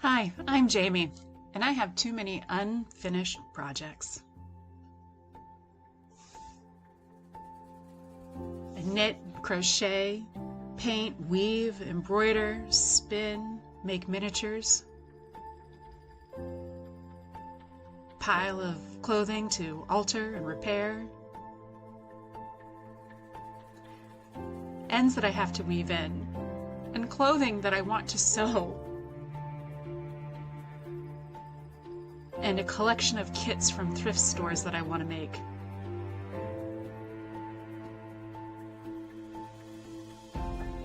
Hi, I'm Jamie, and I have too many unfinished projects. I knit, crochet, paint, weave, embroider, spin, make miniatures, pile of clothing to alter and repair, ends that I have to weave in, and clothing that I want to sew, and a collection of kits from thrift stores that I want to make.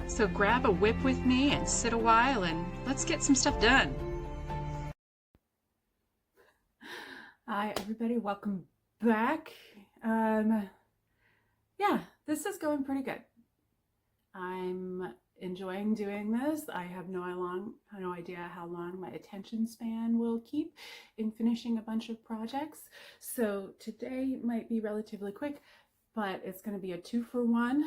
So grab a whip with me and sit a while and let's get some stuff done. Hi everybody, welcome back. Yeah, this is going pretty good. I'm enjoying doing this. I have no idea how long my attention span will keep in finishing a bunch of projects. So today might be relatively quick, but it's going to be a 2-for-1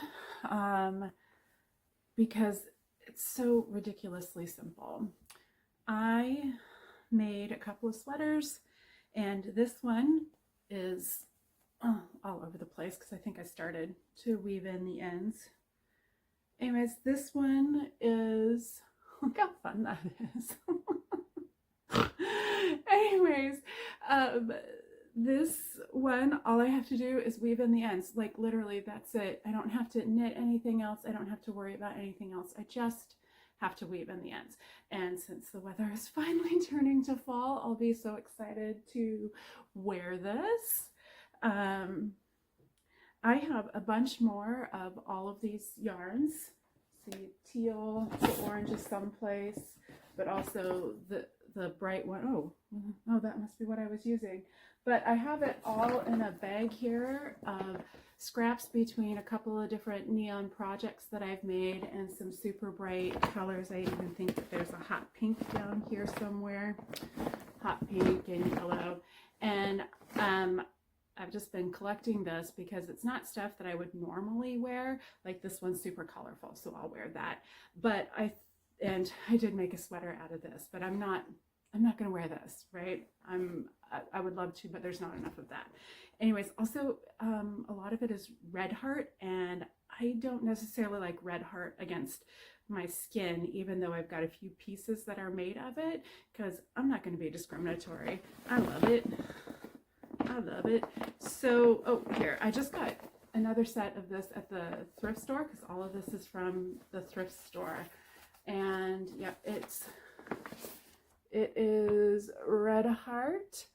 because it's so ridiculously simple. I made a couple of sweaters, and this one is all over the place because I think I started to weave in the ends. Anyways, this one is, look how fun that is. Anyways, this one, all I have to do is weave in the ends. Like literally, that's it. I don't have to knit anything else. I don't have to worry about anything else. I just have to weave in the ends. And since the weather is finally turning to fall, I'll be so excited to wear this. I have a bunch more of all of these yarns. See, teal, the orange is someplace, but also the bright one. Oh, that must be what I was using. But I have it all in a bag here of scraps between a couple of different neon projects that I've made and some super bright colors. I even think that there's a hot pink down here somewhere. Hot pink and yellow. And I've just been collecting this because it's not stuff that I would normally wear. Like this one's super colorful, so I'll wear that. But I did make a sweater out of this, but I'm not going to wear this, right? I would love to, but there's not enough of that. Anyways, also a lot of it is red heart, and I don't necessarily like red heart against my skin, even though I've got a few pieces that are made of it, because I'm not going to be discriminatory. I love it. I love it. So, oh, here, I just got another set of this at the thrift store because all of this is from the thrift store. And yeah, it is red heart.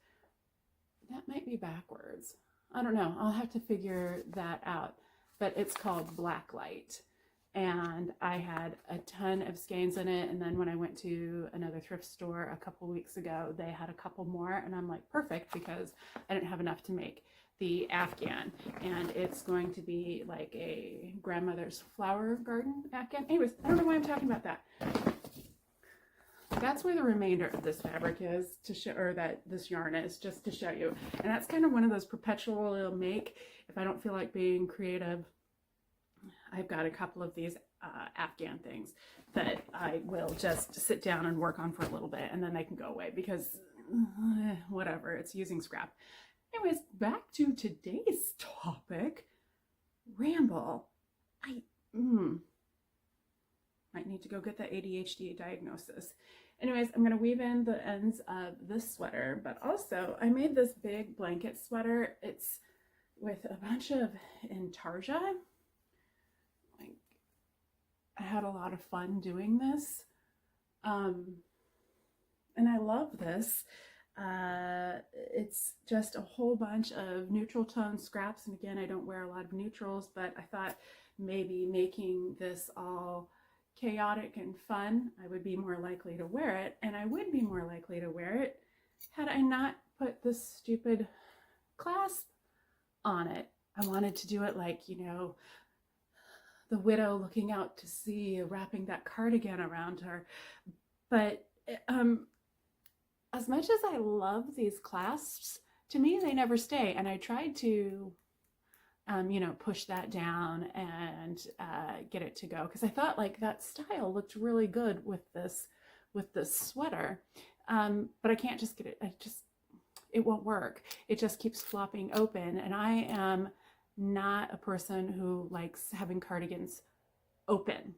That might be backwards. I don't know. I'll have to figure that out. But it's called Black Light. And I had a ton of skeins in it, and then when I went to another thrift store a couple weeks ago, they had a couple more, and I'm like, perfect, because I didn't have enough to make the Afghan, and it's going to be like a grandmother's flower garden Afghan. Anyways, I don't know why I'm talking about that. That's where the remainder of this fabric is, to show, or that this yarn is, just to show you. And that's kind of one of those perpetual make if I don't feel like being creative. I've got a couple of these Afghan things that I will just sit down and work on for a little bit, and then they can go away because whatever, it's using scrap. Anyways, back to today's topic. Ramble. I might need to go get that ADHD diagnosis. Anyways, I'm going to weave in the ends of this sweater, but also I made this big blanket sweater. It's with a bunch of intarsia. I had a lot of fun doing this, and I love this. It's just a whole bunch of neutral tone scraps, and again, I don't wear a lot of neutrals, but I thought maybe making this all chaotic and fun, I would be more likely to wear it, and I would be more likely to wear it had I not put this stupid clasp on it. I wanted to do it like, you know, the widow looking out to sea, wrapping that cardigan around her. But as much as I love these clasps, to me they never stay. And I tried to push that down and get it to go, because I thought like that style looked really good with this with this sweater, but I can't just get it. It won't work. It just keeps flopping open, and I am not a person who likes having cardigans open.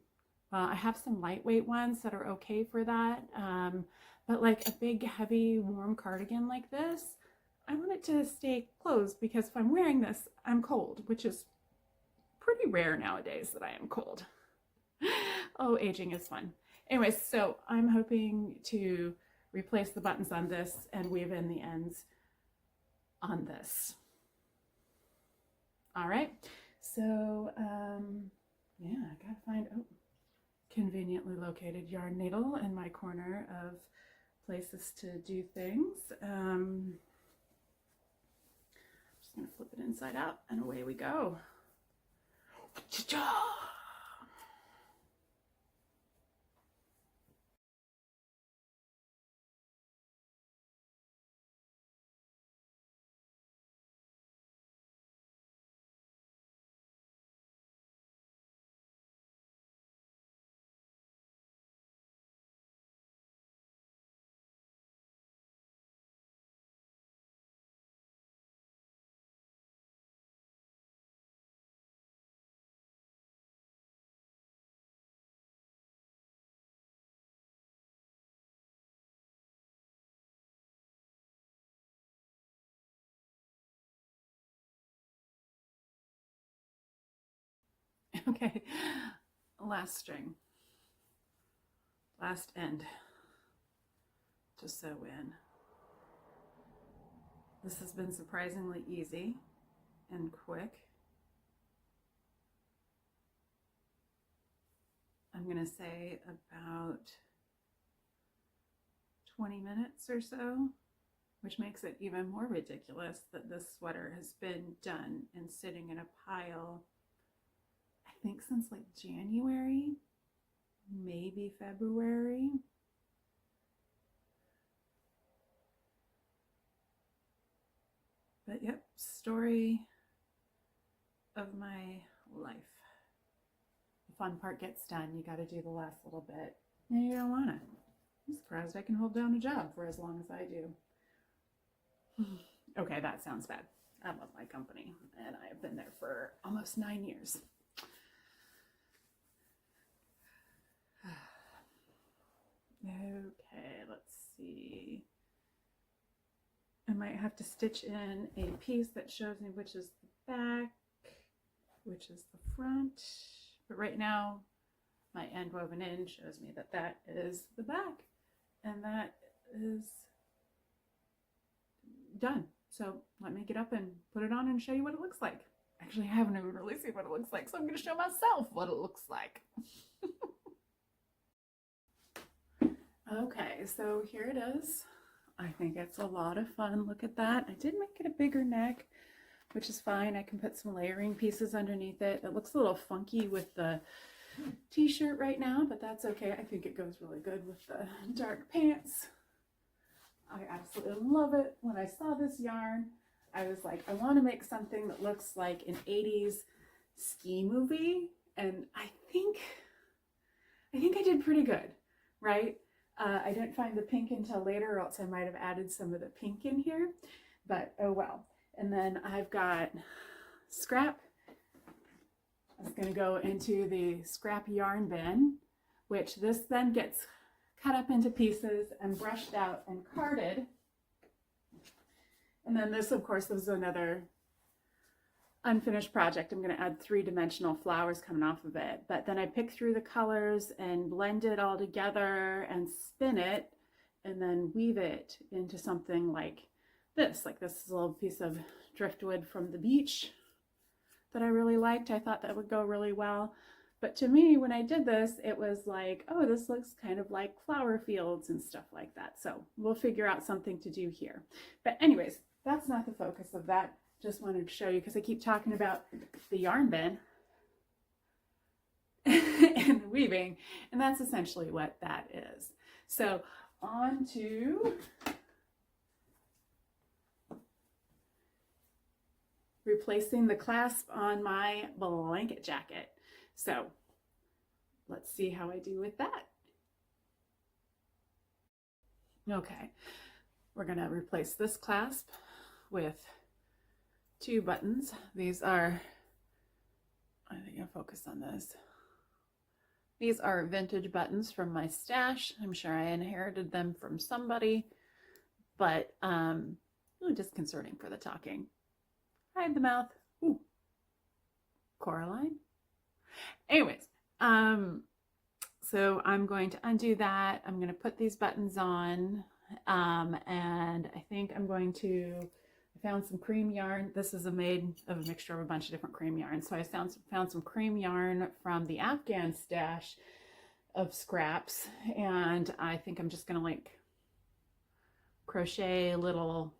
I have some lightweight ones that are okay for that, but like a big, heavy, warm cardigan like this, I want it to stay closed, because if I'm wearing this, I'm cold, which is pretty rare nowadays that I am cold. Oh, aging is fun. Anyways, so I'm hoping to replace the buttons on this and weave in the ends on this. All right, so yeah, I gotta find conveniently located yarn needle in my corner of places to do things. I'm just gonna flip it inside out and away we go. Okay, last string, last end to sew in. This has been surprisingly easy and quick. I'm gonna say about 20 minutes or so, which makes it even more ridiculous that this sweater has been done and sitting in a pile, I think since like January, maybe February. But yep, story of my life. The fun part gets done, you gotta do the last little bit. And you don't wanna. I'm surprised I can hold down a job for as long as I do. Okay, that sounds bad. I love my company, and I have been there for almost 9 years. Okay, let's see. I might have to stitch in a piece that shows me which is the back, which is the front. But right now, my end woven in shows me that that is the back, and that is done. So let me get up and put it on and show you what it looks like. Actually, I haven't even really seen what it looks like, so I'm going to show myself what it looks like. Okay, so here it is. I think it's a lot of fun. Look at that. I did make it a bigger neck, which is fine. I can put some layering pieces underneath it. It looks a little funky with the t-shirt right now, but that's okay. I think it goes really good with the dark pants. I absolutely love it. When I saw this yarn, I was like, I want to make something that looks like an 80s ski movie, and I think I did pretty good, right? I didn't find the pink until later, or else I might have added some of the pink in here, but oh well. And then I've got scrap. It's going to go into the scrap yarn bin, which this then gets cut up into pieces and brushed out and carded. And then this, of course, was another unfinished project. I'm going to add 3-dimensional flowers coming off of it, but then I pick through the colors and blend it all together and spin it and then weave it into something like this. Like this is a little piece of driftwood from the beach that I really liked. I thought that would go really well. But to me, when I did this, it was like, oh, this looks kind of like flower fields and stuff like that. So we'll figure out something to do here. But anyways, that's not the focus of that. Just wanted to show you, because I keep talking about the yarn bin and the weaving, and that's essentially what that is. So on to replacing the clasp on my blanket jacket. So let's see how I do with that. Okay, we're going to replace this clasp with 2 buttons. These are, I think I'll focus on this. These are vintage buttons from my stash. I'm sure I inherited them from somebody, but really disconcerting for the talking. Hide the mouth. Ooh. Coraline. Anyways, so I'm going to undo that. I'm going to put these buttons on, and I think I'm going to, I found some cream yarn. This is made of a mixture of a bunch of different cream yarns. So I found some cream yarn from the Afghan stash of scraps, and I think I'm just going to like crochet little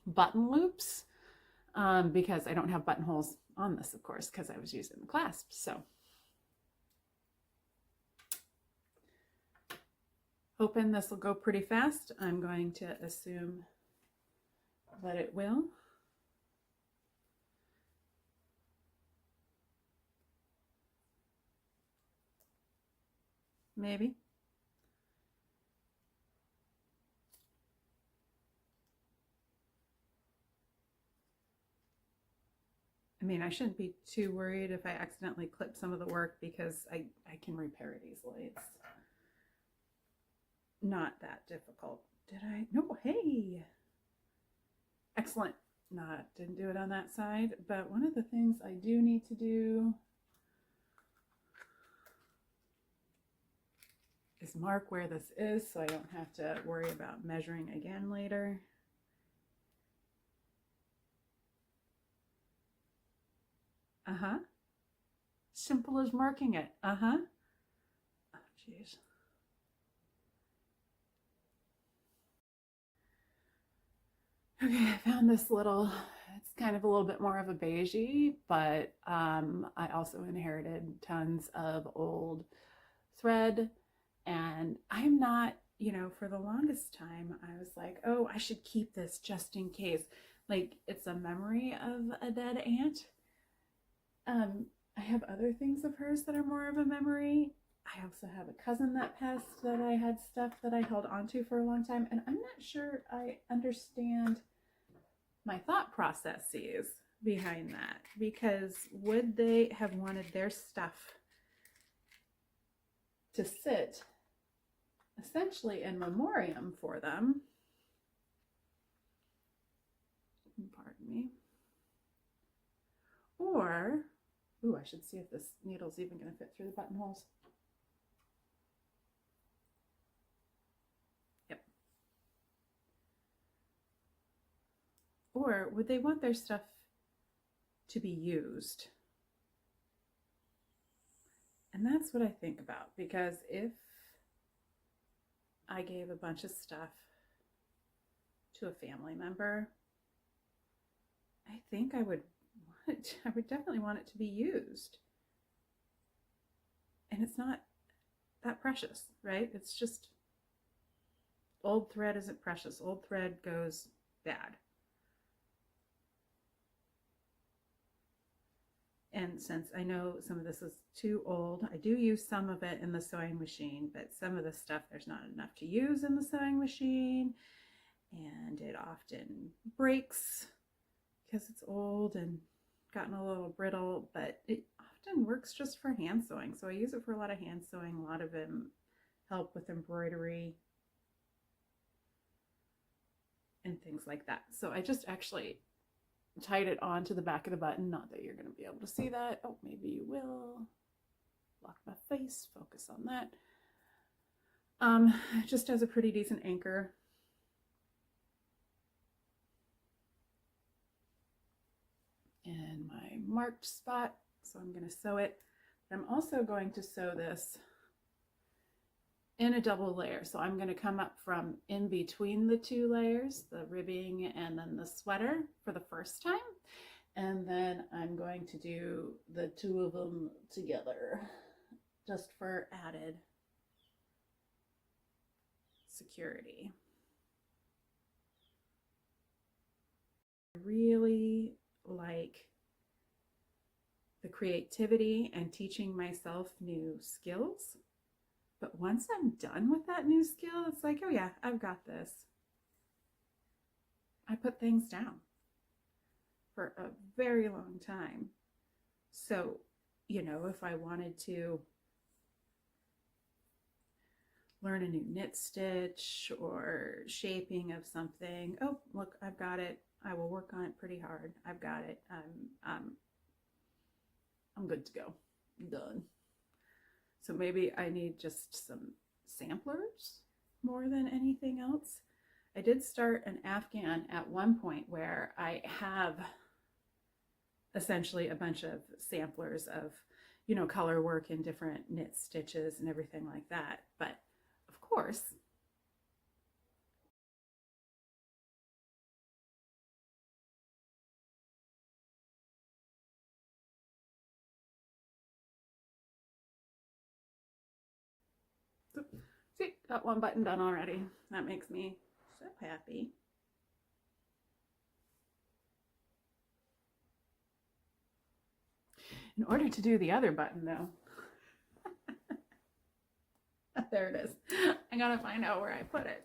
button loops, because I don't have buttonholes on this, of course, because I was using the clasps. So hoping this will go pretty fast. I'm going to assume that it will. Maybe. I mean, I shouldn't be too worried if I accidentally clip some of the work, because I can repair it easily. It's not that difficult. Did I? No, hey. Excellent. Didn't do it on that side, but one of the things I do need to do is mark where this is so I don't have to worry about measuring again later. Uh-huh. Simple as marking it. Uh-huh. Oh, jeez. Okay, I found this little, it's kind of a little bit more of a beigey, but I also inherited tons of old thread, and I'm not, you know, for the longest time, I was like, oh, I should keep this just in case. Like, it's a memory of a dead aunt. I have other things of hers that are more of a memory. I also have a cousin that passed that I had stuff that I held onto for a long time, and I'm not sure I understand my thought processes behind that, because would they have wanted their stuff to sit essentially in memoriam for them? Pardon me. Or, ooh, I should see if this needle's even going to fit through the buttonholes. Yep. Or would they want their stuff to be used? And that's what I think about, because if I gave a bunch of stuff to a family member, I think I would definitely want it to be used. And it's not that precious, right? It's just, old thread isn't precious. Old thread goes bad. And since I know some of this is too old, I do use some of it in the sewing machine, but some of the stuff there's not enough to use in the sewing machine, and it often breaks because it's old and gotten a little brittle, but it often works just for hand sewing. So I use it for a lot of hand sewing, a lot of help with embroidery and things like that. So I just actually tied it onto the back of the button. Not that you're going to be able to see that. Oh, maybe you will. Lock my face, focus on that. Just as a pretty decent anchor. In my marked spot, so I'm going to sew it. I'm also going to sew this in a double layer. So I'm going to come up from in between the 2 layers, the ribbing and then the sweater for the first time. And then I'm going to do the 2 of them together just for added security. I really like the creativity and teaching myself new skills, But once I'm done with that new skill, it's like, oh yeah, I've got this. I put things down for a very long time. So, you know, if I wanted to learn a new knit stitch or shaping of something, oh, look, I've got it. I will work on it pretty hard. I've got it. I'm good to go. I'm done. So maybe I need just some samplers more than anything else. I did start an Afghan at one point where I have essentially a bunch of samplers of, you know, color work in different knit stitches and everything like that. But of course, see, got one button done already. That makes me so happy. In order to do the other button though, there it is. I gotta find out where I put it.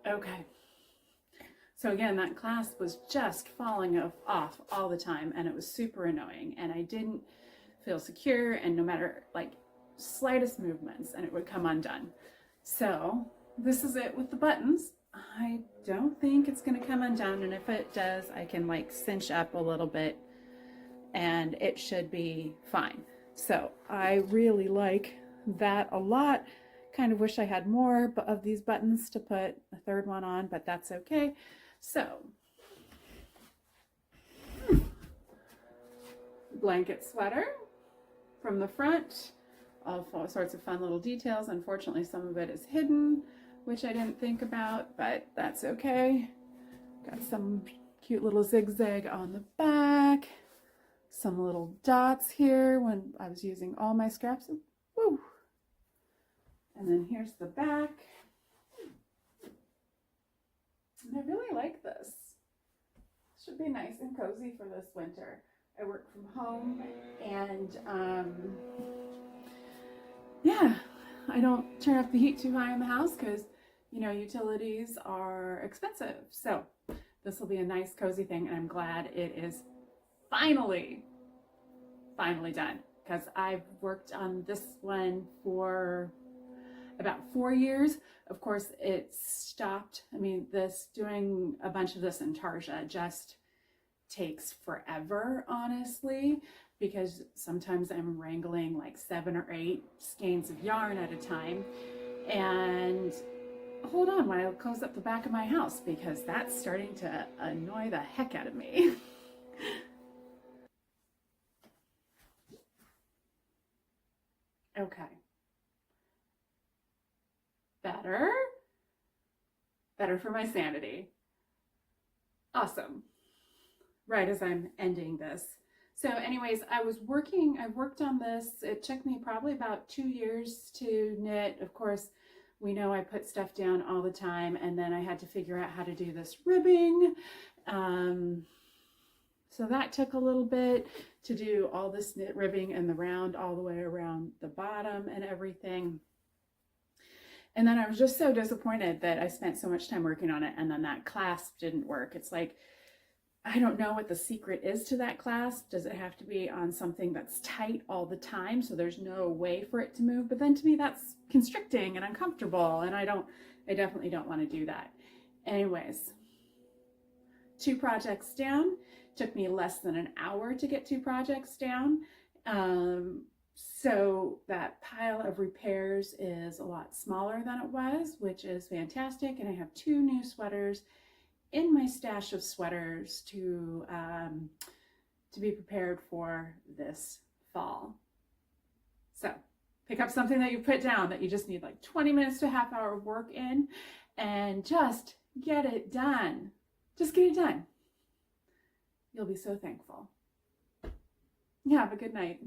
Okay. So again, that clasp was just falling off all the time and it was super annoying and I didn't feel secure and no matter like slightest movements and it would come undone. So this is it with the buttons. I don't think it's going to come undone, and if it does, I can like cinch up a little bit and it should be fine. So I really like that a lot. Kind of wish I had more of these buttons to put a third one on, but that's okay. So blanket sweater from the front, all sorts of fun little details. Unfortunately, some of it is hidden, which I didn't think about, but that's okay. Got some cute little zigzag on the back, some little dots here when I was using all my scraps. Woo! And then here's the back. And I really like this. Should be nice and cozy for this winter. I work from home and yeah, I don't turn up the heat too high in the house because, you know, utilities are expensive. So this will be a nice cozy thing, and I'm glad it is finally done, because I've worked on this one for about 4 years. Of course, it stopped. I mean, doing a bunch of this intarsia just takes forever, honestly, because sometimes I'm wrangling like 7 or 8 skeins of yarn at a time. And hold on while I close up the back of my house, because that's starting to annoy the heck out of me. Okay. Better for my sanity. Awesome. right as I'm ending this. So anyways, I worked on this. It took me probably about 2 years to knit. Of course, we know I put stuff down all the time, and then I had to figure out how to do this ribbing. So that took a little bit to do all this knit ribbing and the round all the way around the bottom and everything. And then I was just so disappointed that I spent so much time working on it and then that clasp didn't work. It's like, I don't know what the secret is to that clasp. Does it have to be on something that's tight all the time so there's no way for it to move? But then to me that's constricting and uncomfortable, and I definitely don't want to do that. Anyways, 2 projects down. Took me less than an hour to get 2 projects down. So that pile of repairs is a lot smaller than it was, which is fantastic. And I have 2 new sweaters in my stash of sweaters to be prepared for this fall. So pick up something that you put down that you just need like 20 minutes to a half hour of work in, and just get it done. Just get it done. You'll be so thankful. Yeah, have a good night.